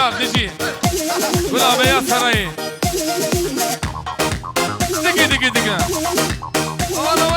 بلال نجي ولا بيا سراي دقي دقي دقي ولا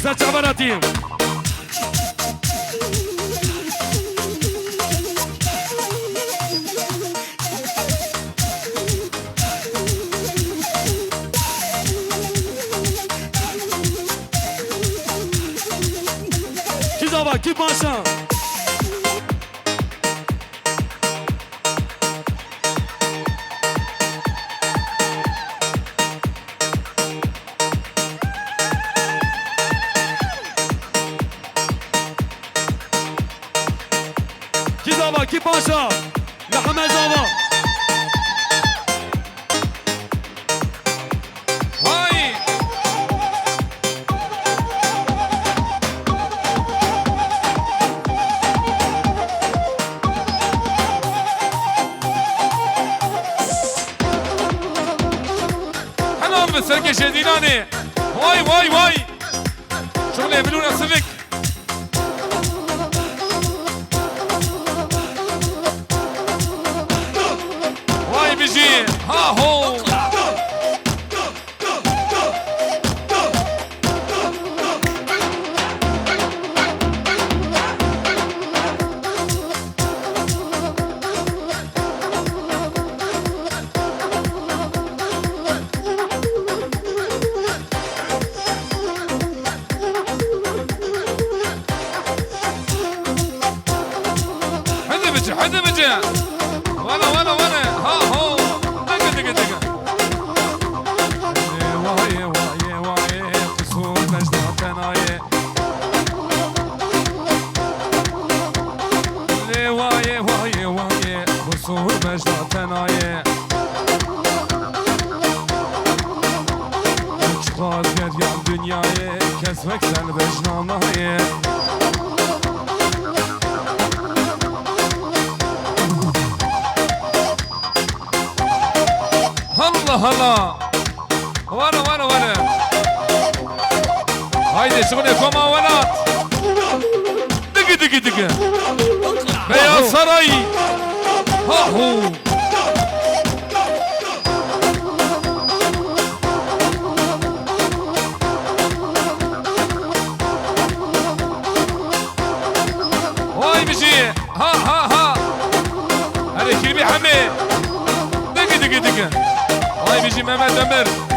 Saçabaratıyım. Kizava, kim başa? Kizava, kim başa? Lahme zava. Vay! Hemen bir serkeşe dinani. Vay vay vay! Şöyle yapılıyor sıvık. بيجي ها هو حدا بيجي وانا ها هو دقة واي قصور مجدها تناي واي قصور مجدها تناي çıkar geryan dünyayı kesmek sen vecdanayı Allah Allah. Vara. Haydi şunu koma velat. دقي دقي بياض سراي ها هو واي بيجي ها ها ها هذا كيبي حمي دقي دقي دقي واي بيجي محمد دمر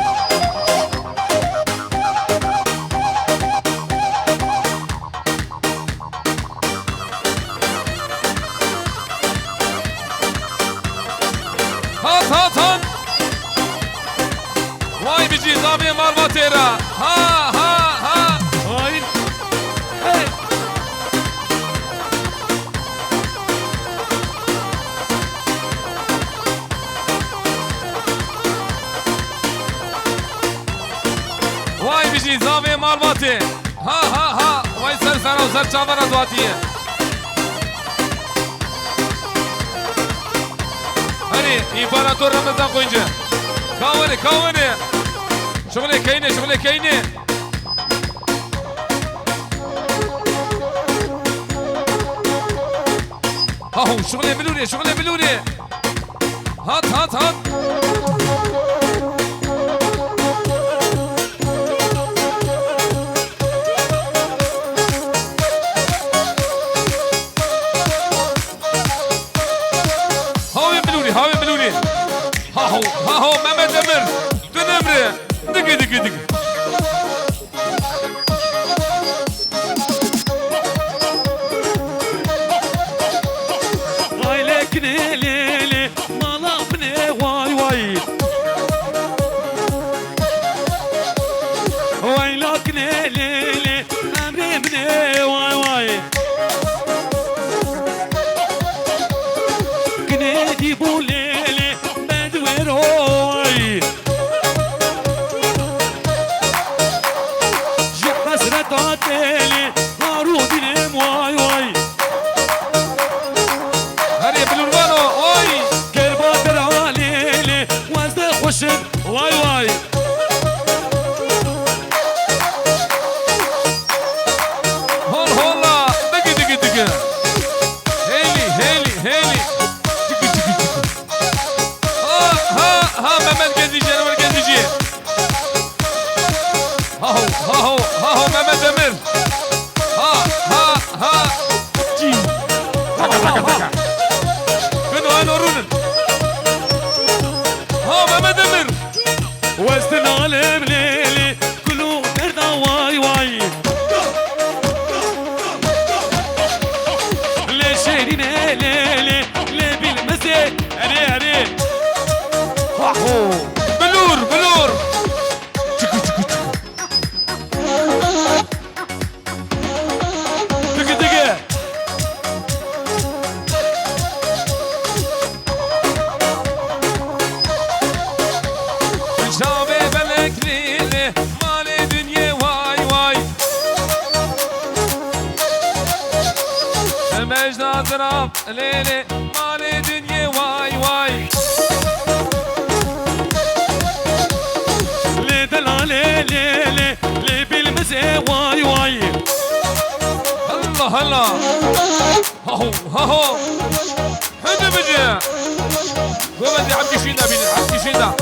هات واي بيجي زاوية مارما تيرا ها هاي هاي واي بيجي زاوية مارما تي ها واي سر سر وسر چاورا دواتيه هني امبراطور رمضان قوينجا كاوني شغلي كاينه هاهو شغلي ملوري هات هاوي ملوري هاهو محمد دمر تنمري دقي هاي لك ليلي مالابني واي واي لك ليلي امري واي كنادي بوليلي بدويروي جي حسرة عتالي هارودي نم واي هري بالوربانو اوي كرباتر عليلي وزد خوشب واي هولا دقي هيلي ها محمد قديجي انا قديجي هاهو محمد دمر ها جي كنو انا رونن ها محمد دمر وزد العالم ليلي كله دردا واي لشيرين ليلي بالمزيد علي بلور دقي شابي بلك ليلي مالي دنيا واي مجد ضرب ليلي مالي دنيا واي لي دلالي لي بالمزيد واي هلا هاهو هذا بجي وبدي عبد شينا بيني عبد شينا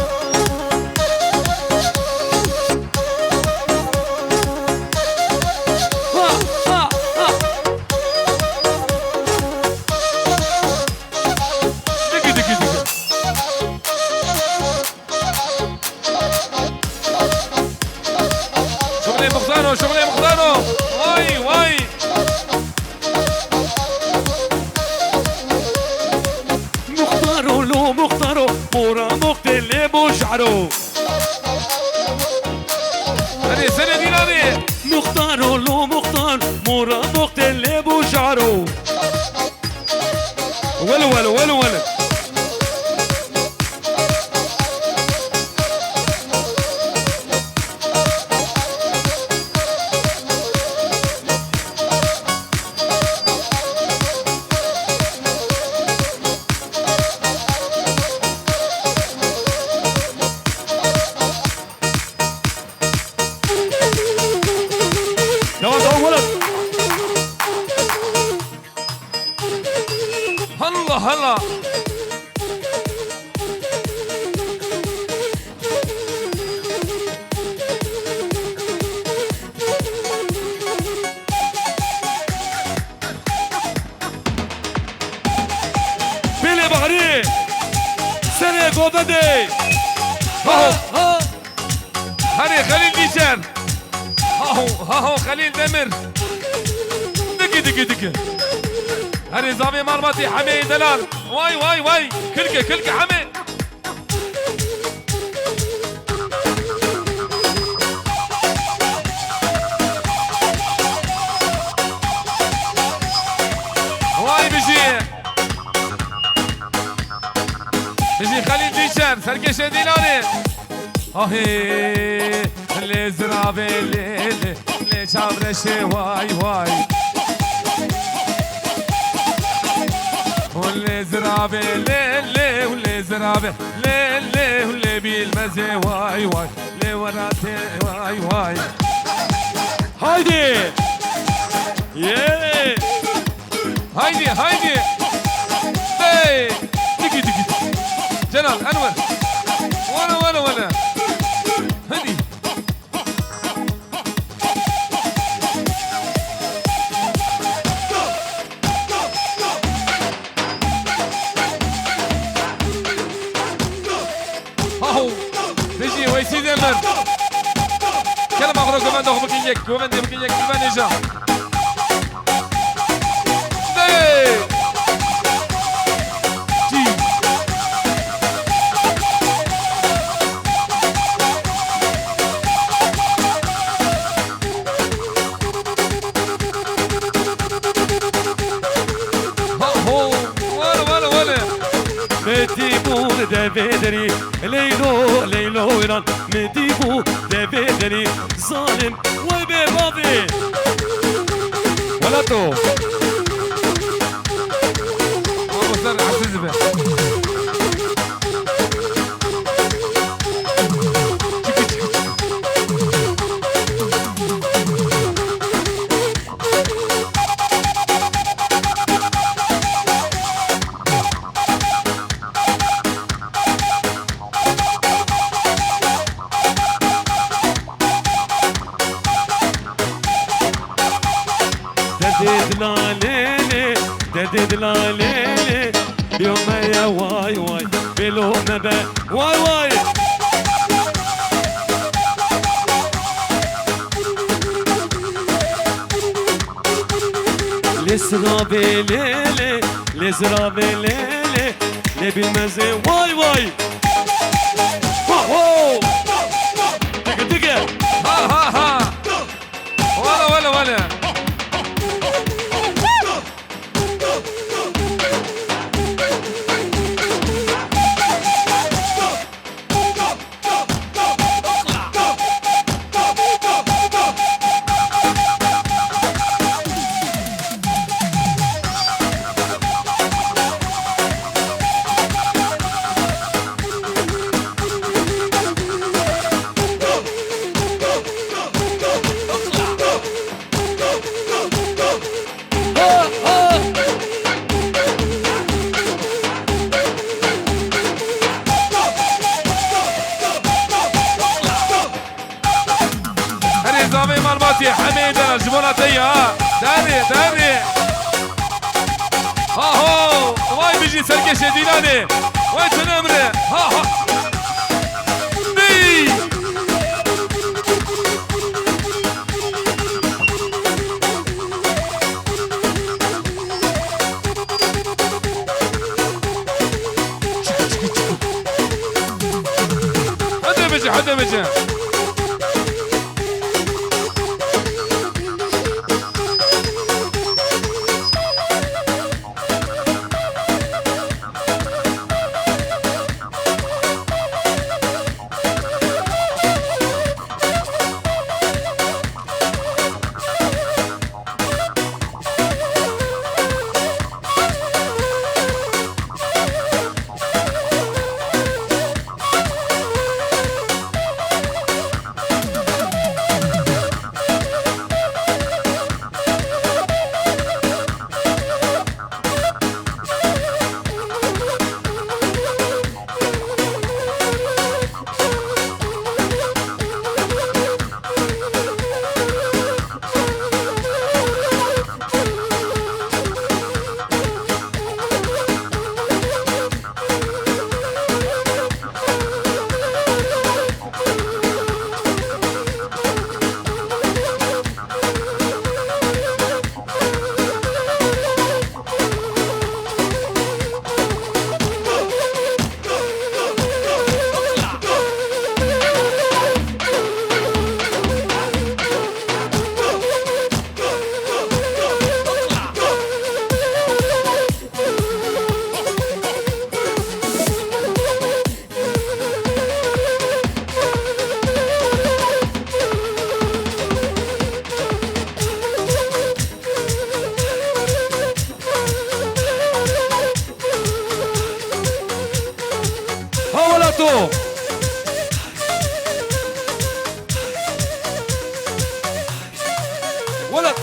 دقي شغلي مختارو واي مختارو مورا مختلي بوشعرو سنة ديناري مختار مورا مختلي بوشعرو ولو هلا هلا بيلي بحري سنة قوبدي ها هاني خليل نيشان ها هو خليل دمر دقي دقي دقي هاني زامي مرمتي حمي دلال واي واي واي كلكة حمي واي بيجي خليل نيشان سرقش ديناري آهی لی زرابه لی چابرشه وای وای لی زرابه لی زرابه لی بیلمزه وای وای لی وراته وای وای هايدي يه هايدي اي دقي جلال انور ولا هدي هاهو بيجي ويسي دمر كلام اخر كمان دخل بكينيك كمان دي بكينيك بالبانيجا مديبو دبدري ليلو إيران مديبو دبدري ظالم وببابي ولا تو ابو سر عزيزبه دد لا ليلي يوم يا واي واي بلو نبا واي واي لسرابي ليلي لسرابي ليلي لبي المزي واي واي واو دقة ها ولا حميدة الجبونة تيا داري ها هو واي بيجي سرقش ديناني واي تنمري ها دي حدا بيجي تو ولد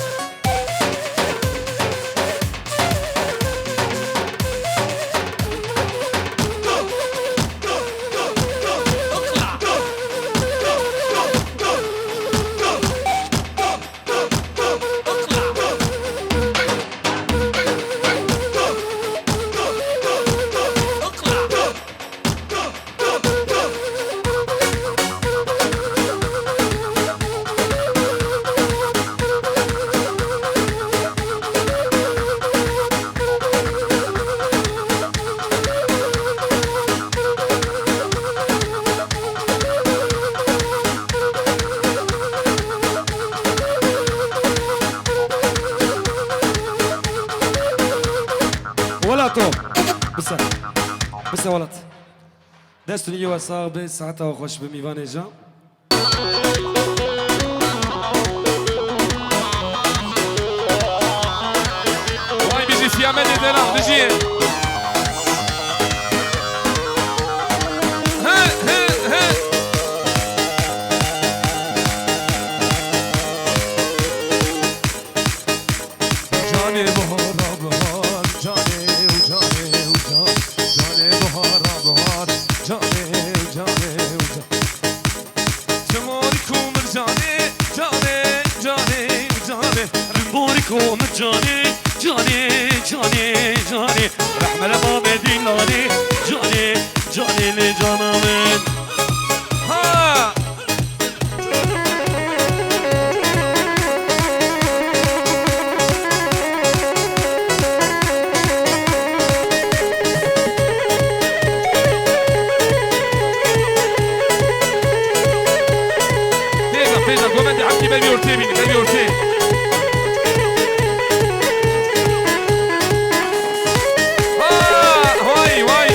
ولاتو بس ولات دستون يوا صاحب ساعتها وخش بميفان جا واي بيجي سيامل دينا بيجي ها ها ها جاني بهار بهار جاني وجاني وجان جاني بهار بهار جاني وجاني وجان جمالكم جاني جاني جاني وجاني بوريكم جاني جاني جاني جاني رحمة لباب ديناني جاني جاني لجانامين ها تيجا قومندي حكي بيبي ورتي بيبي ورتي واي واي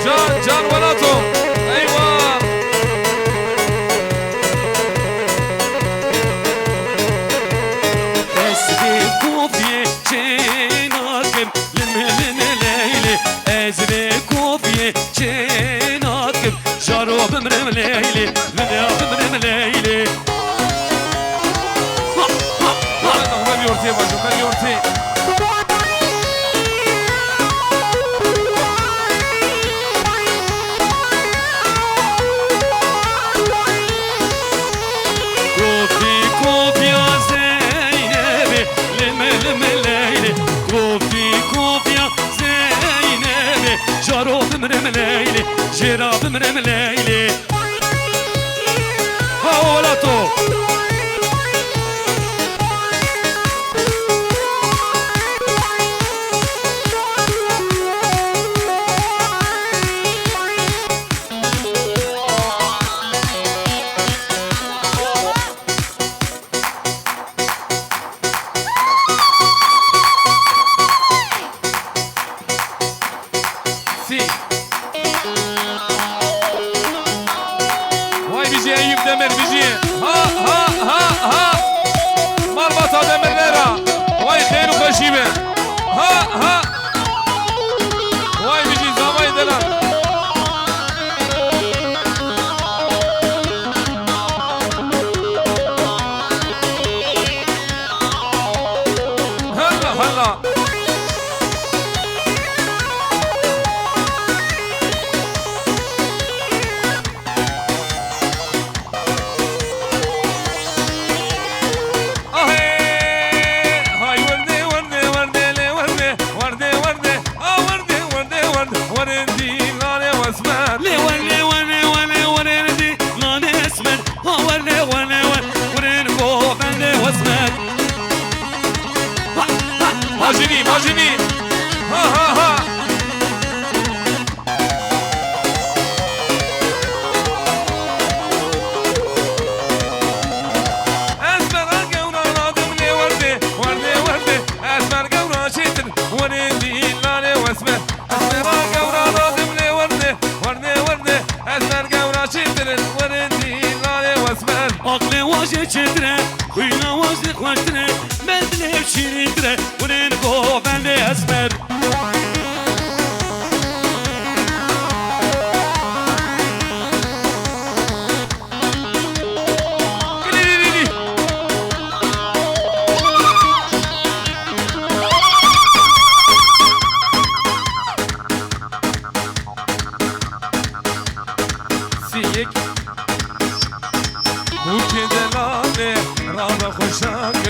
جان جان ولاتو ايوه اسبي كوفي شيناكم لملم ليلي اسبي كوفي شيناكم شارو بمرم ليلي لنا بمرم ليلي بيبي ورتي باجو بيبي ورتي كوفي كوفي يا زينبي لملم ليلي كوفي كوفي يا زينبي شارو بمرم ليلي جرا بمرم ليلي هولاتو سي واي بيجي ايوب دمر بيجي ها ها ها ها مربطة دمر ليرة واي خير وخشيمة ها ها واي بيجي زماي دلال هلا هلا هاي وردة وردة وردة لي وردة وردة وردة وردة وردة وردة وردي غالي واسمر لي ولي ولي ولي ولي غاني اسمن ولي ولي ولي خوف عندي واسمن ماجني ماجني ها ها ها اسمر القورة ناظم لي وردة وردة وردة اسمر قورة شتر وردي غالي واسمر اسمر القورة ناظم لي وردة وردة وردة اسمر قورة شتر وردي غالي واسمر عقلي واجد چتره خوی نوازی خوشتره مدلیم شیریتره ونین گوهن اسمر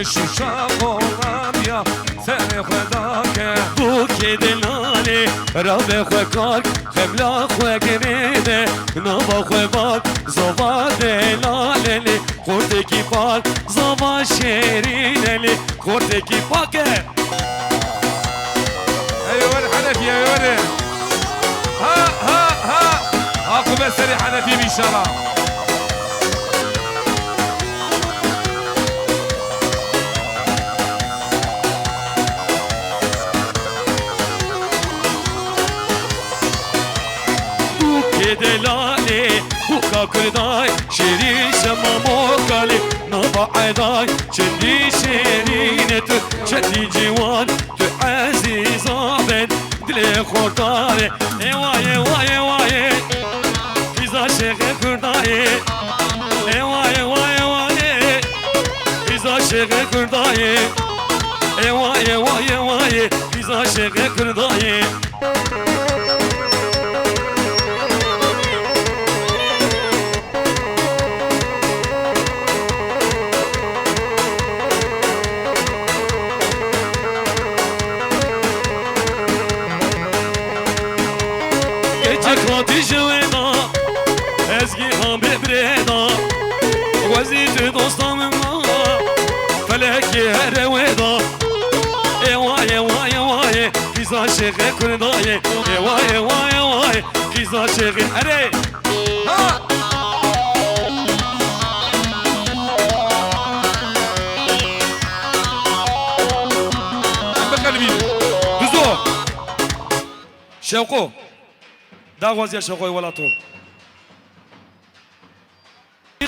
شوشا قولانیا سر خدا که بو که دلاله را به خو کار خملا خو گریده نوا خو باد زوا دلاله لی خورده کی پاک زوا شیرینه لی خورده کی پاکه ايوه الحنفي ايوه ها ها ها اكو مسري حنفي بشرا دلاله بوكا كرداي شيرين شما موكالي نبع عداي شدي شيرينة شدي جوان تو عزيز عبد دلي خورتاري ايواي ايواي ايواي إذا شيخ كرداي ايواي ايواي ايواي إذا شيخ كرداي ايواي ايواي ايواي إذا شيخ كرداي خاطی جوینا ازگی هم ببریدا وزید دوستام ما فلکی هر ویدا ایوای ایوای ایوای کیزا شیخ کردای ایوای ایوای ایوای کیزا شیخ اره ها بقلبي دوزو شوقو داغوز يا شوقي ولا طول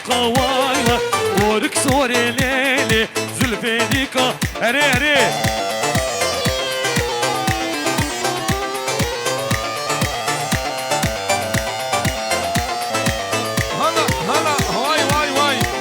قوايا ورك صوري ليلي زلفي ديكا اري اري هلا هلا واي واي واي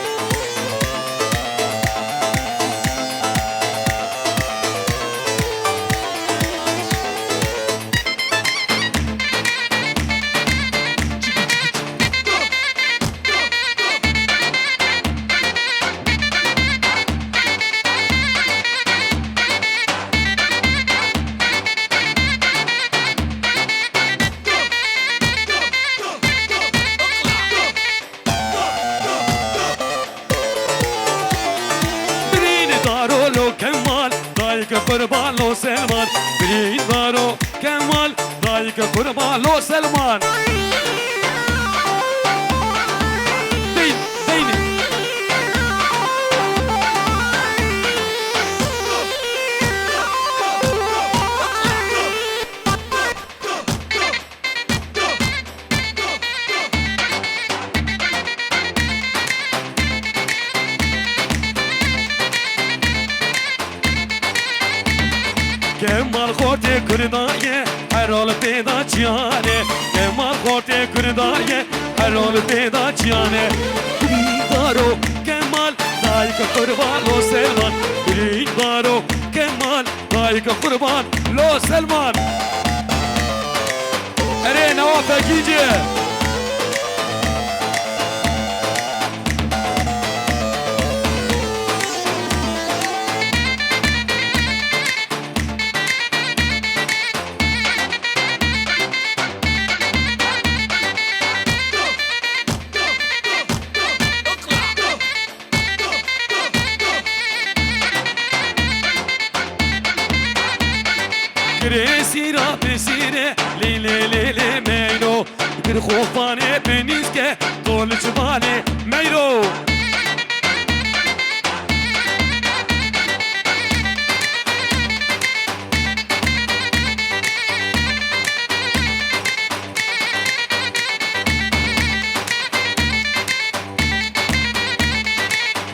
قربان لو سلمان برين دارو كمال دايك قربان لو سلمان دين دين كمال خوتي كردايه هرول پیدا چیانه كمال خوتي كردايه هرول پیدا چیانه دارو كمال دايك قربان لو سلمان برين دارو كمال دايك قربان لو سلمان اري نواف اكيجي سيرة بسيرة ليلة ليلة ميرو كر خوفاني بنيسكة طول جبالي ميرو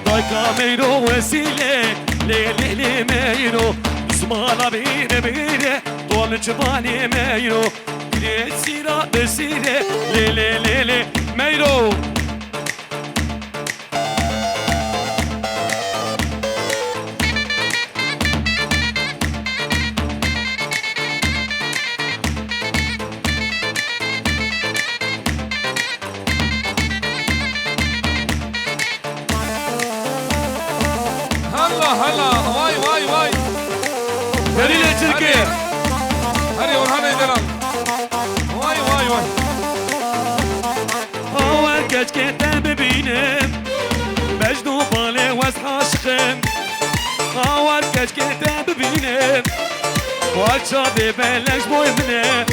دايكا وسيلة ليلي لي ماينو زمانا بينا بينا طول جباني ماينو لي سيرة بسيرة ليلي ليلي ماينو هلا واي واي واي دليل تركيا هري ورهاني دلال واي واي واي هو كاش كتاب ببينم مجدو بالي واسحا شخم هو كاش كتاب ببينم واتشابي بلش بوي منم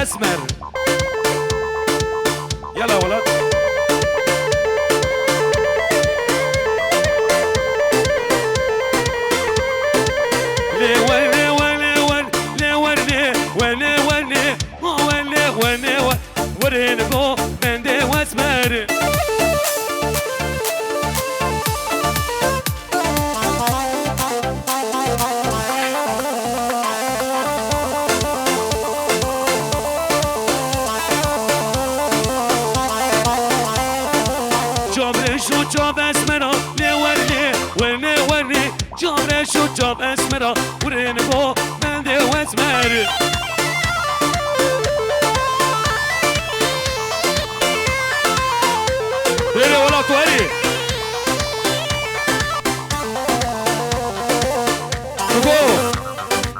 اسمر يلا يا ولد لي ورني ورني ورني ورني ورني ورني ورني ورني ورني جو بندي واسمر جاب اسمرا لي ورني ورني ورني جاب شو جاب اسمرا ورني بو بندي واسمر ليلي ولا تواري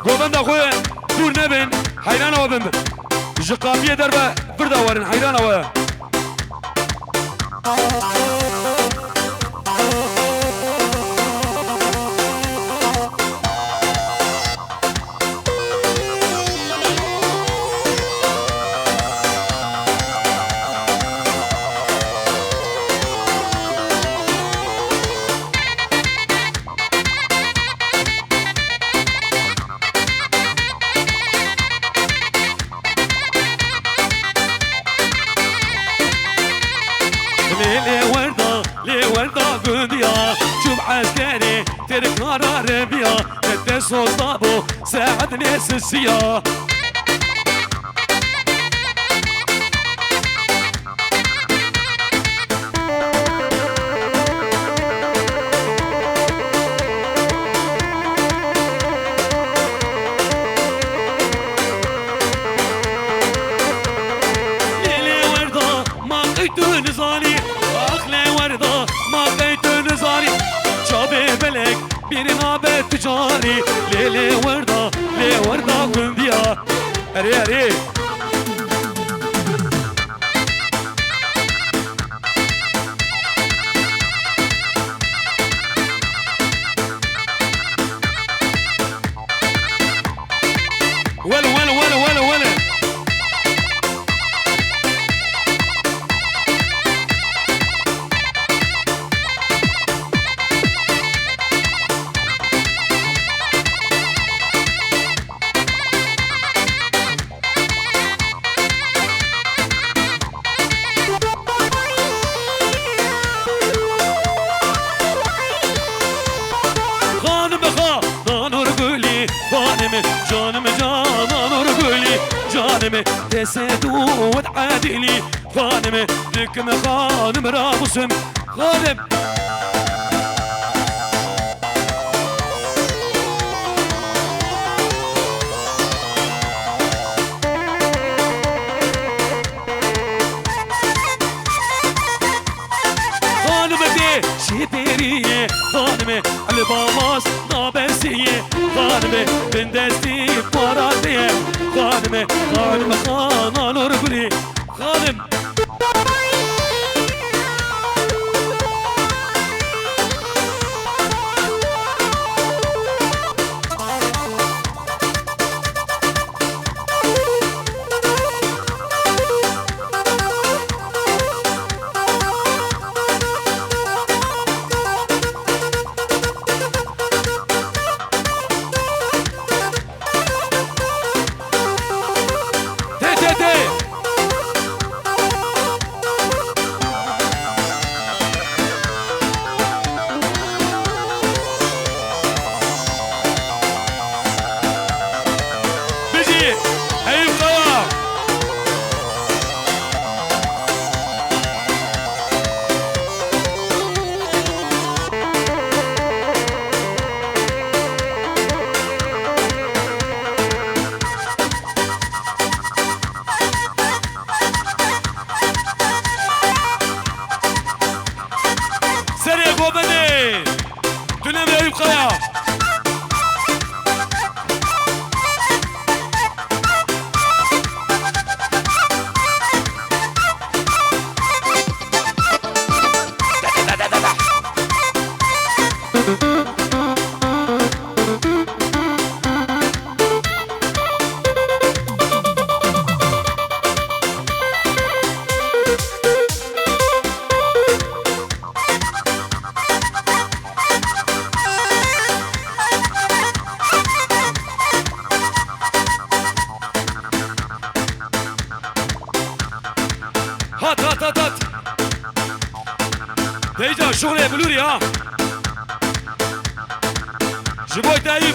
جو بند اخويا دور نبن حيرانه وبند جقافيه دربه بردا ورن حيرانه و لي ورده قنديا شوف عسكري ترك نار ربيا الدسو صابو ساعدني سسيا لي ورده ما قيت نزالي بلك بيرنا بتجاري ليلي ورده لي ورده قنديا اري اري ولا ولا ولا ولا ولا جانم جانان رجولي جانم تسدو وتعادلي خانم لكم خانم رابسم خانم خانم دي شبيرية خانم البابا باس نابسیه خانمه من دستی پاراتیه خانمه خانمه خانان ارگلی خانم هات ديجا شغل يا بلوري ها جيبوي تايب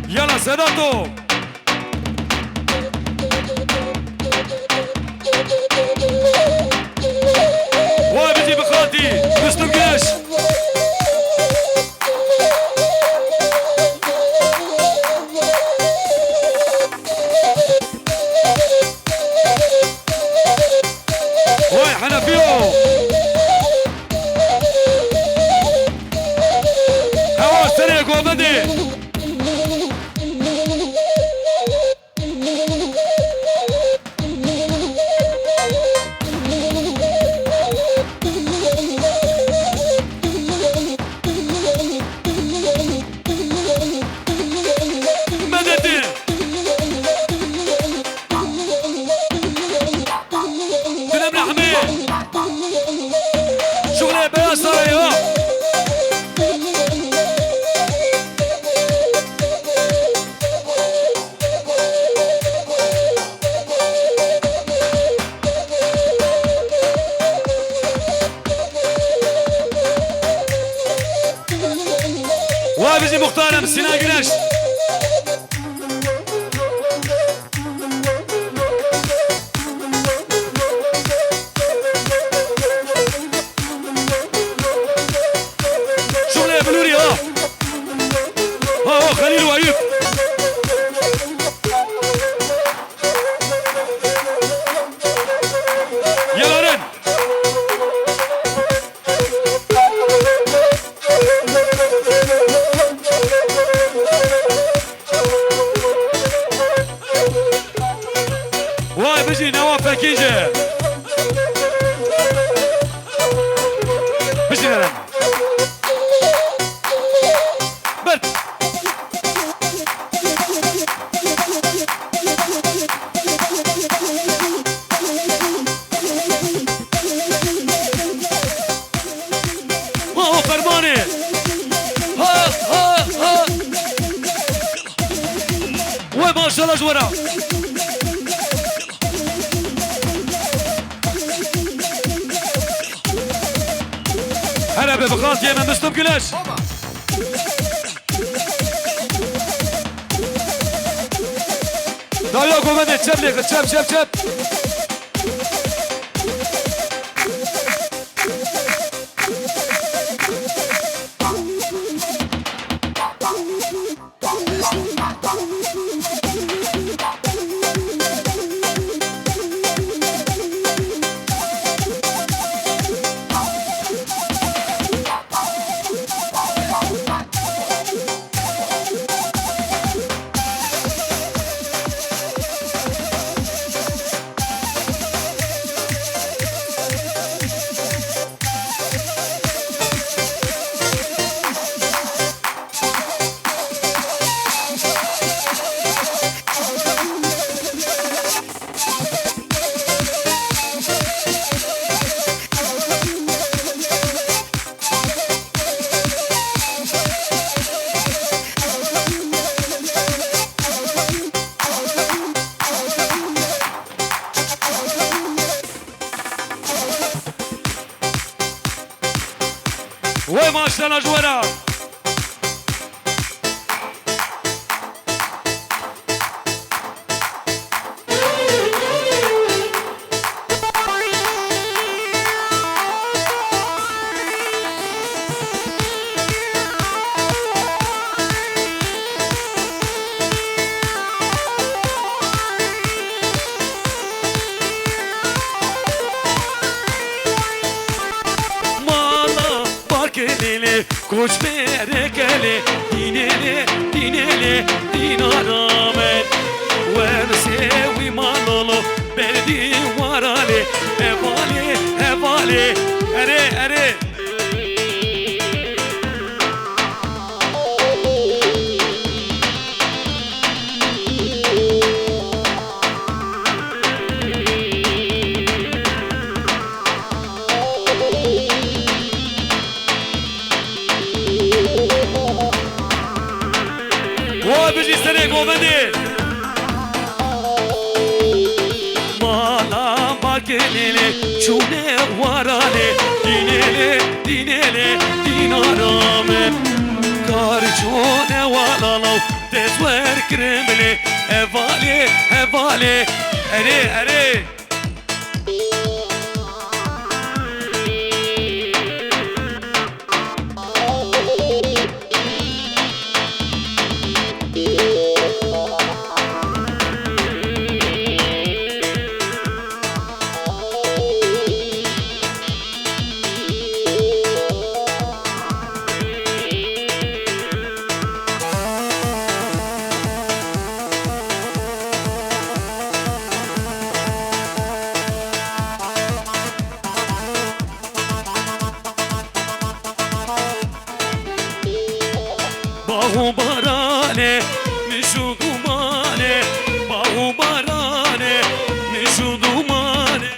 يلا سيداتو واي بيجي بخاتي مستمكاش واي حنفيو هوا سريع قومدي مختارم سینا گنش شغله بلوري ها خليل وأيوب يلا رن واي بجي نواف فكيجة بجي رن برد واو فرماني ها ها ها وما شاء الله جورا هلا ببغاط يا من مسلم قلاش دايا قومني تشب لي تشب شب شب وما شاء الله جورا Koç berekeli dinele dinele dinaramet Verse vi malolo berdi varale Evale evale ere ere بيجي سريع قومني مالا باكليلي شوني ورالي دينيلي دينيلي دينارامي كارجوني والالو تزوير كرملي هفالي هفالي اري اري باهو بارانه میشو دومانه باهو بارانه میشو دومانه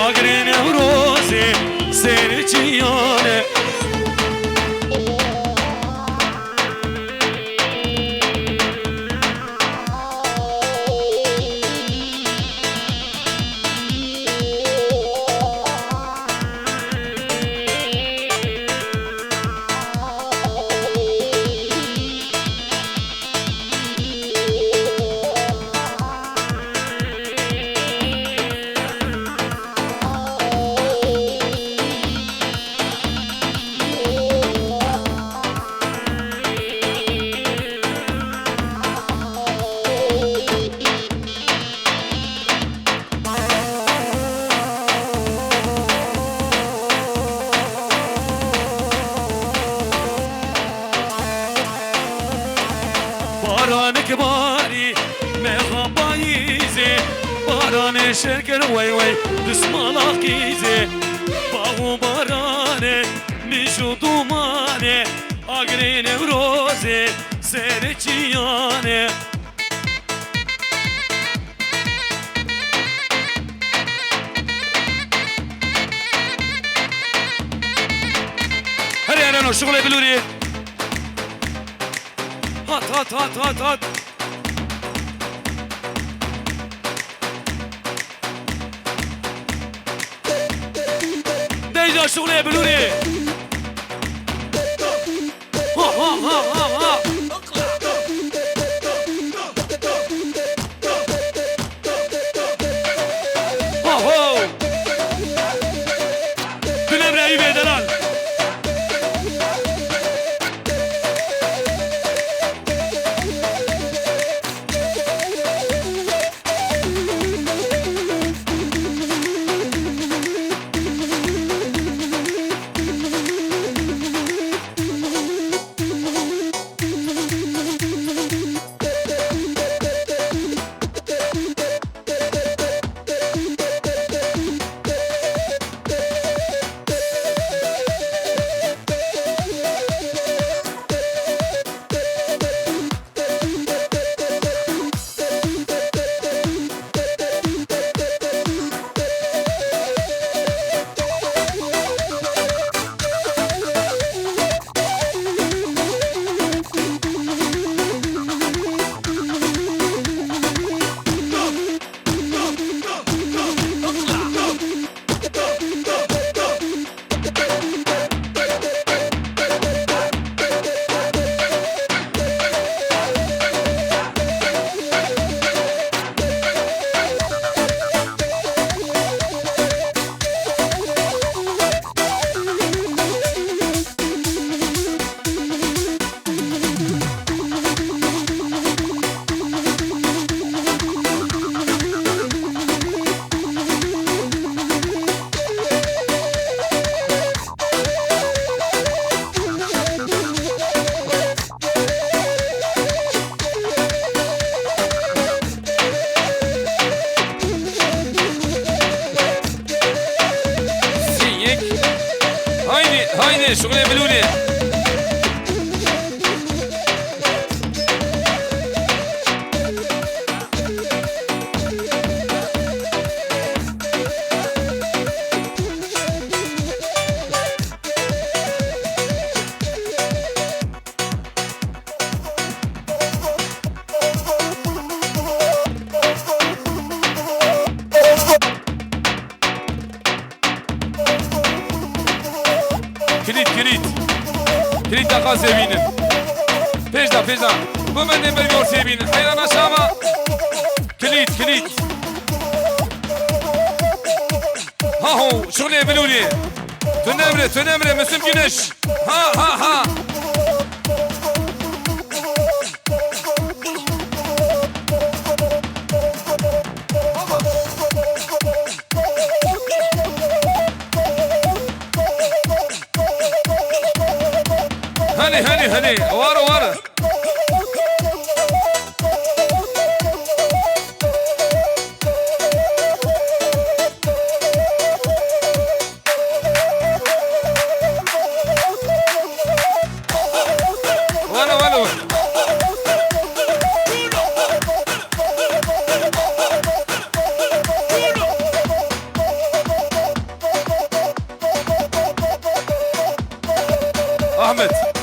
اگر نوروزه سرچیانه شكر وي وي دسمالا قيزي باغو باراني مشو دوماني اقرين بروزي سيرتشياني هري انا شغلي بلوري هات هات هات هات هات ديجا شغلي بلوري ها ها ها ها ها ها هو دلم رأي بيدران هايدي شغلي بلوني كريت دقا سيبينن فيجدا بو من نمبر سيبينن حيرانا شاما كليت ها هو شغلي بلولي تنمري مسلم جنش ها هني وارا احمد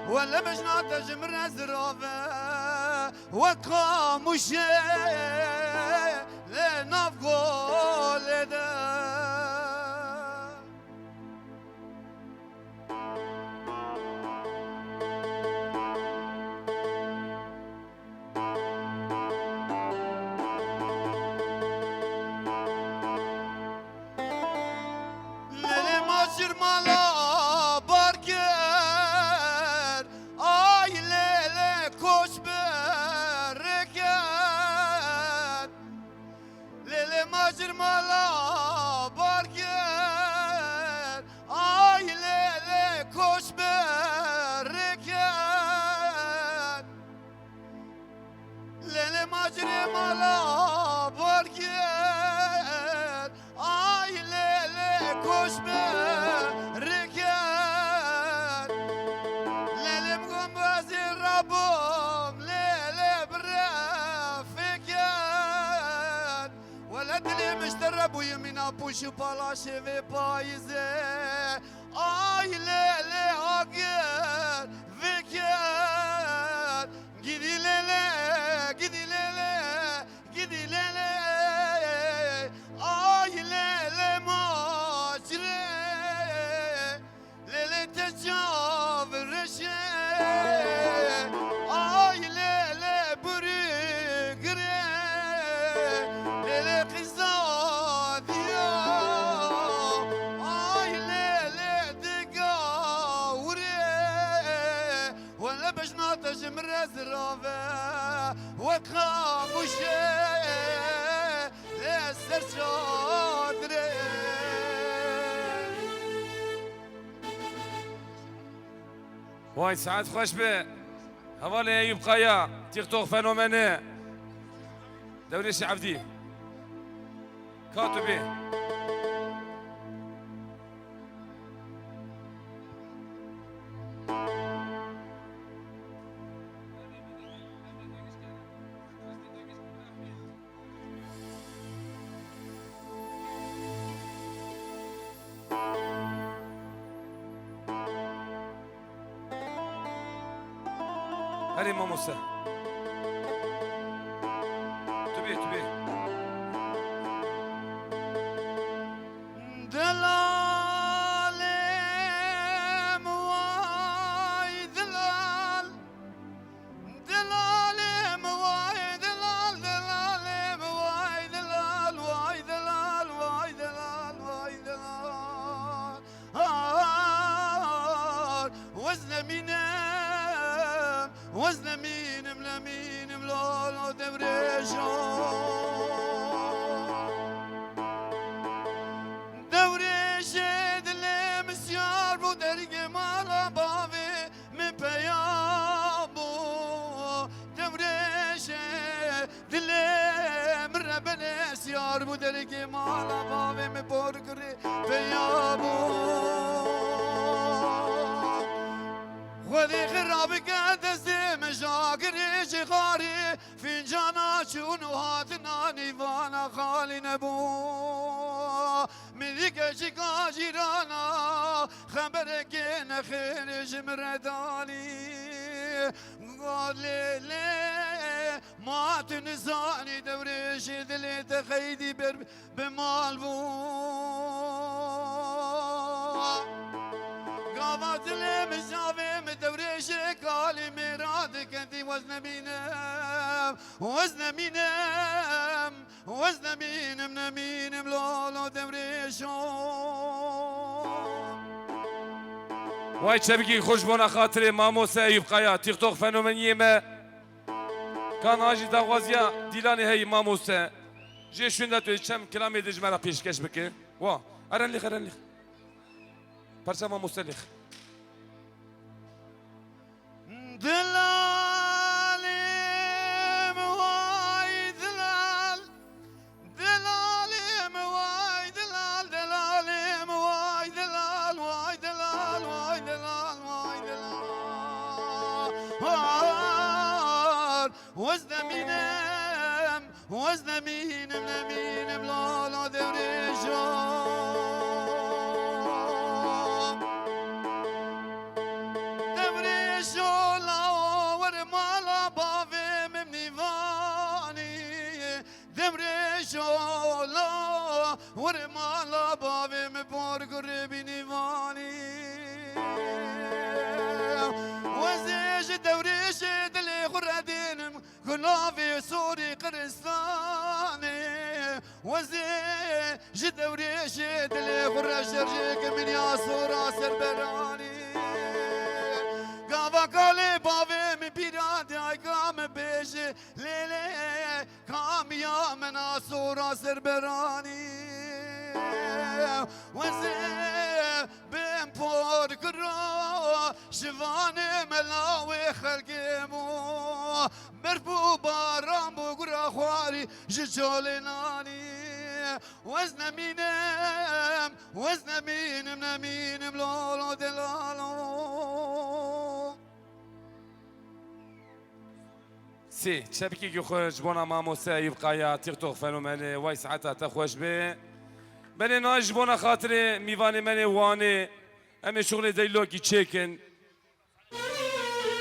ولا بجنات جمر زرافة وقاموشة لنفقو لدا مالا بارگر آی لیلی کش برکن لیلی مجری مالا بارگر آی لیلی کش برکن لیلی مگم وزیر ربم لیلی برفکن ولد لي مشترب ويمينا بوش وبالاشي في بايزه آي ليلي هاجر فكر جدي ليلي جدي ليلي جدي ليلي آي ليلي ماجري ليلي تجاوب الرشي آي ليلي بريقري ليلي قصاديا آي ليلي دقاوري ولا باش ناطج مرز الرافع وقاموشي لسر شادري وای ساعت خوش به حواله ایوب قایا تیک توک فنومنه دوريش عبدي كاتبي هري ما موسى تبي دلال مواي دلال دلال مواي دلال دلال مواي دلال واي دلال واي دلال واي دلال وزن مينم وزن مينم لمينم لولو دبريشون یار بودر که مالا باوی می پر کری پیامو خودی خراب کرد دستی مشاکری چخاری فنجانا چون هاتنا نیوانا خالی نبو میدی که چکا جیرانا خبر که نخیر جمردانی قال لي ما تنساني دوريش دلي تخيدي بمال بو قامت لي مشافي مدوريش قالي مرادك انتي وزن مينم وزن مينم وزن مينم نمينم لولو دوريشون وای چبکی خوش بنا خاطر ماموس ایوب قایا تیک توک فنومنیه ما کان آجی داغازیا دیلانی هی ماموس جه شونده توی چم کلامی دیج مرا پیشکش بکه وا ارن لیخ پرچه ماموس لیخ دلالي مواي دلال دلالي مواي دلال دلالي مواي دلال واي دلال واي دلال واي دلال وزن مينم وزن مينم لمينم لولو دوريشون ورمالا بابي مبار قربي نيفاني وزيج دوريش دلي خردين كلافي سوري قرستاني وزيج دوريش دلي خرج شرجيك من ياسورا سربراني قافا قالي بابي من بيرادي اي قام بي بيجي ليلي كام يا مناصورة سربراني وزيب بين بور كرا شفاني ملاوي خلقيمو برفو بارام بقرا خواري ججولي ناني وزن مينم نمينم لولو دلالو سي شبكي يخرج بونا ماموسا يبقى يا تيغتوغ فنوماني واي ساعتها تخوش بي بني ناج بونا خاطري ميفاني ماني واني امي شغلي ديلوكي تشيكن